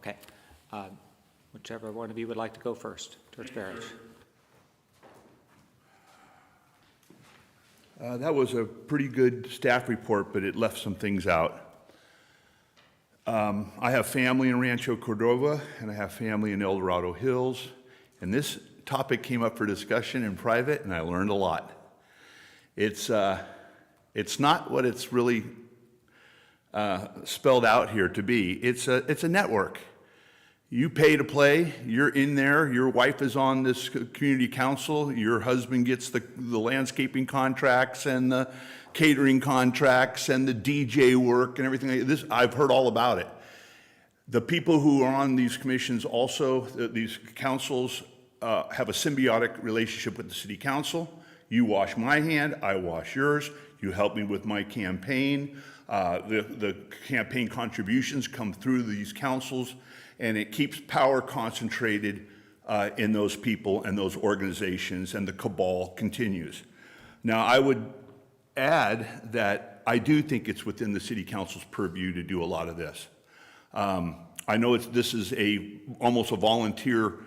Okay. Whichever one of you would like to go first. George Barich. That was a pretty good staff report, but it left some things out. I have family in Rancho Cordova, and I have family in El Dorado Hills, and this topic came up for discussion in private, and I learned a lot. It's not what it's really spelled out here to be. It's a network. You pay to play, you're in there, your wife is on this community council, your husband gets the landscaping contracts and the catering contracts and the DJ work and everything like this. I've heard all about it. The people who are on these commissions also, these councils, have a symbiotic relationship with the city council. You wash my hand, I wash yours. You help me with my campaign. The campaign contributions come through these councils, and it keeps power concentrated in those people and those organizations, and the cabal continues. Now, I would add that I do think it's within the city council's purview to do a lot of this. I know this is almost a volunteer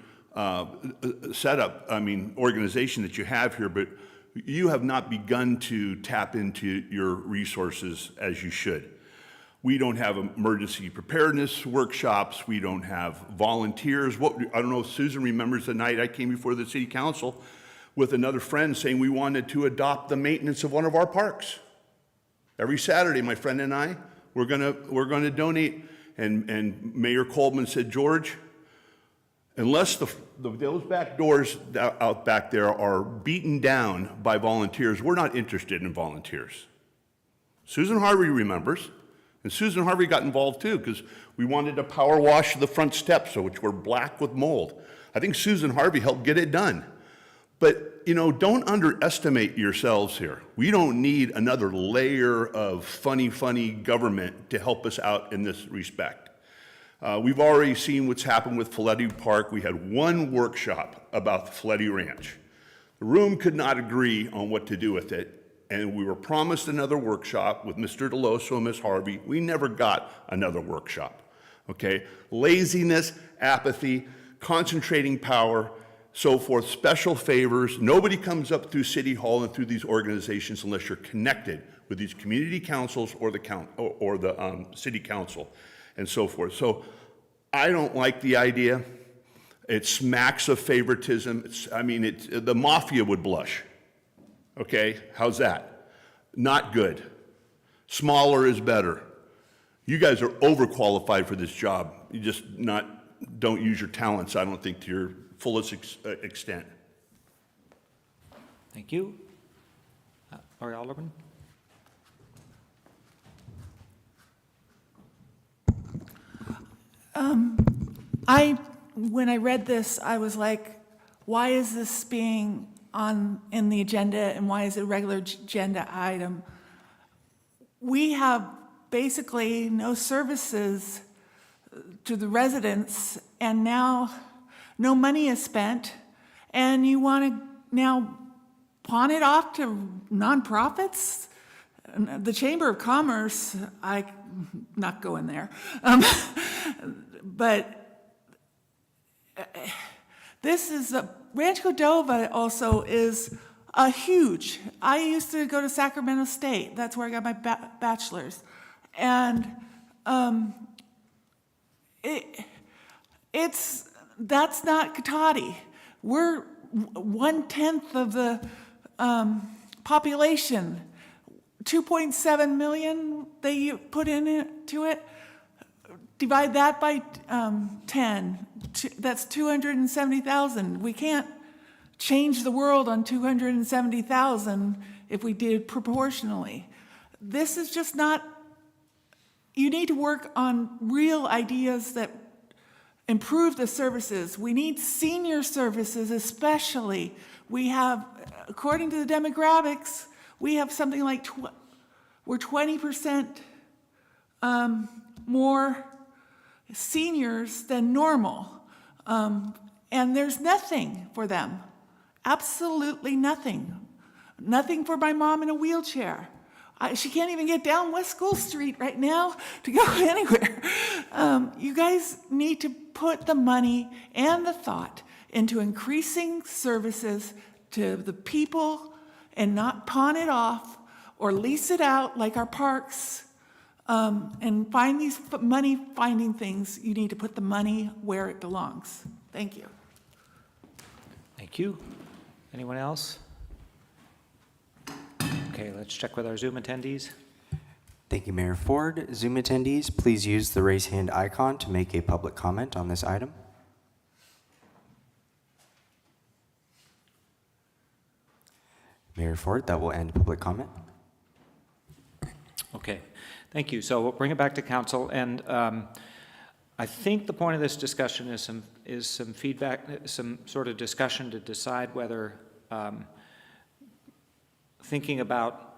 setup, organization that you have here, but you have not begun to tap into your resources as you should. We don't have emergency preparedness workshops. We don't have volunteers. I don't know if Susan remembers the night I came before the city council with another friend saying we wanted to adopt the maintenance of one of our parks. Every Saturday, my friend and I, we're gonna donate. And Mayor Coleman said, George, unless those back doors out back there are beaten down by volunteers, we're not interested in volunteers. Susan Harvey remembers. And Susan Harvey got involved too, because we wanted to power wash the front steps, which were black with mold. I think Susan Harvey helped get it done. But, don't underestimate yourselves here. We don't need another layer of funny government to help us out in this respect. We've already seen what's happened with Folletti Park. We had one workshop about the Folletti Ranch. The room could not agree on what to do with it. And we were promised another workshop with Mr. DeLoso and Ms. Harvey. We never got another workshop, okay? Laziness, apathy, concentrating power, so forth, special favors. Nobody comes up through City Hall and through these organizations unless you're connected with these community councils or the city council and so forth. So I don't like the idea. It smacks of favoritism. The mafia would blush. Okay, how's that? Not good. Smaller is better. You guys are overqualified for this job. You just don't use your talents, I don't think, to your fullest extent. Thank you. Laurie Alderman. When I read this, I was like, why is this being in the agenda, and why is it a regular agenda item? We have basically no services to the residents, and now no money is spent, and you want to now pawn it off to nonprofits? The Chamber of Commerce, I'm not going there, but this is Rancho Cordova also is a huge. I used to go to Sacramento State. That's where I got my bachelor's, and that's not Cotati. We're 1/10 of the population. 2.7 million they put into it. Divide that by 10. That's 270,000. We can't change the world on 270,000 if we did proportionally. This is just not. You need to work on real ideas that improve the services. We need senior services, especially. We have, according to the demographics, we have something like we're 20% more seniors than normal, and there's nothing for them, absolutely nothing for my mom in a wheelchair. She can't even get down West School Street right now to go anywhere. You guys need to put the money and the thought into increasing services to the people and not pawn it off or lease it out like our parks. And find these money-finding things. You need to put the money where it belongs. Thank you. Thank you. Anyone else? Okay, let's check with our Zoom attendees. Thank you, Mayor Ford. Zoom attendees, please use the raise hand icon to make a public comment on this item. Mayor Ford, that will end public comment. Okay, thank you. So we'll bring it back to council, and I think the point of this discussion is some feedback, some sort of discussion to decide whether thinking about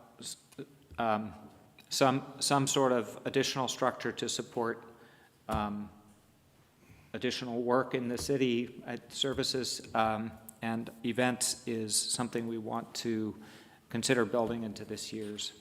some sort of additional structure to support additional work in the city, services and events is something we want to consider building into this year's